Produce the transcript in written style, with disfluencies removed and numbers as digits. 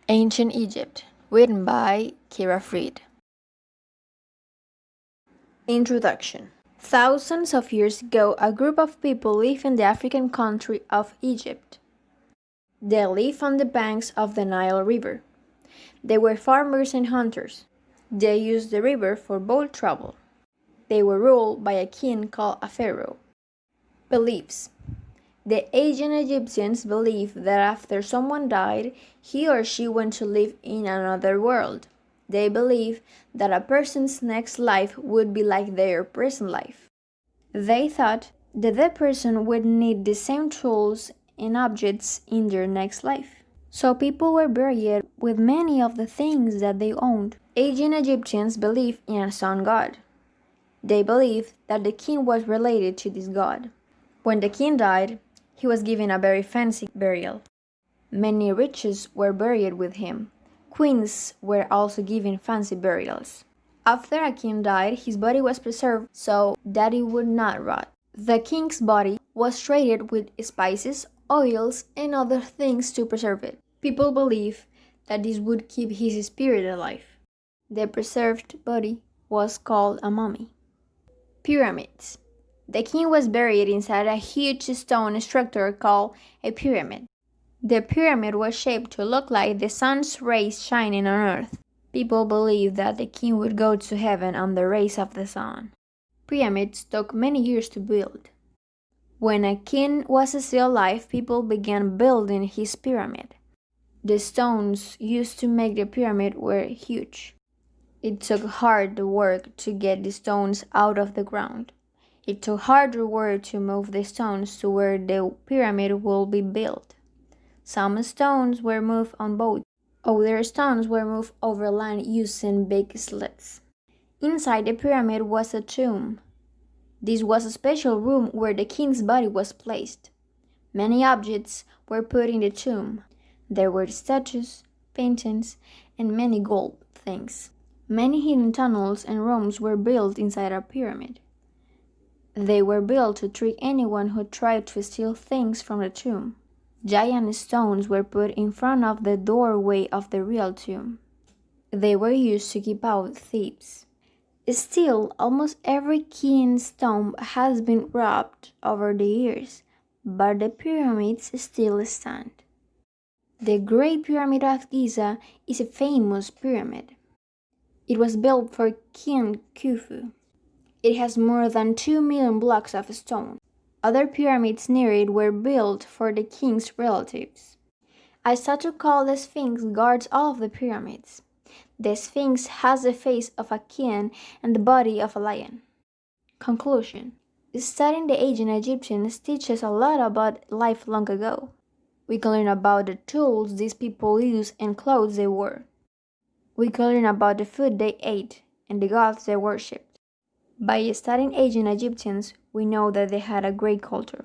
Ancient Egypt, written by Kira Fried. Introduction. Thousands of years ago, a group of people lived in the African country of Egypt. They lived on the banks of the Nile River. They were farmers and hunters. They used the river for boat travel. They were ruled by a king called a pharaoh. Beliefs. The ancient Egyptians believed that after someone died, he or she went to live in another world. They believed that a person's next life would be like their present life. They thought that the person would need the same tools and objects in their next life. So people were buried with many of the things that they owned. Ancient Egyptians believed in a sun god. They believed that the king was related to this god. When the king died, he was given a very fancy burial. Many riches were buried with him. Queens were also given fancy burials. After a king died, his body was preserved so that it would not rot. The king's body was treated with spices, oils, and other things to preserve it. People believed that this would keep his spirit alive. The preserved body was called a mummy. Pyramids. The king was buried inside a huge stone structure called a pyramid. The pyramid was shaped to look like the sun's rays shining on earth. People believed that the king would go to heaven on the rays of the sun. Pyramids took many years to build. When a king was still alive, people began building his pyramid. The stones used to make the pyramid were huge. It took hard work to get the stones out of the ground. It took harder work to move the stones to where the pyramid will be built. Some stones were moved on boats. Other stones were moved over land using big sleds. Inside the pyramid was a tomb. This was a special room where the king's body was placed. Many objects were put in the tomb. There were statues, paintings, and many gold things. Many hidden tunnels and rooms were built inside a pyramid. They were built to trick anyone who tried to steal things from the tomb. Giant stones were put in front of the doorway of the real tomb. They were used to keep out thieves. Still, almost every king's tomb has been robbed over the years, but the pyramids still stand. The Great Pyramid of Giza is a famous pyramid. It was built for King Khufu. It has more than 2 million blocks of stone. Other pyramids near it were built for the king's relatives. A statue called the Sphinx guards all of the pyramids. The Sphinx has the face of a king and the body of a lion. Conclusion. Studying the ancient Egyptians teaches a lot about life long ago. We can learn about the tools these people used and clothes they wore. We can learn about the food they ate and the gods they worshipped. By studying ancient Egyptians, we know that they had a great culture.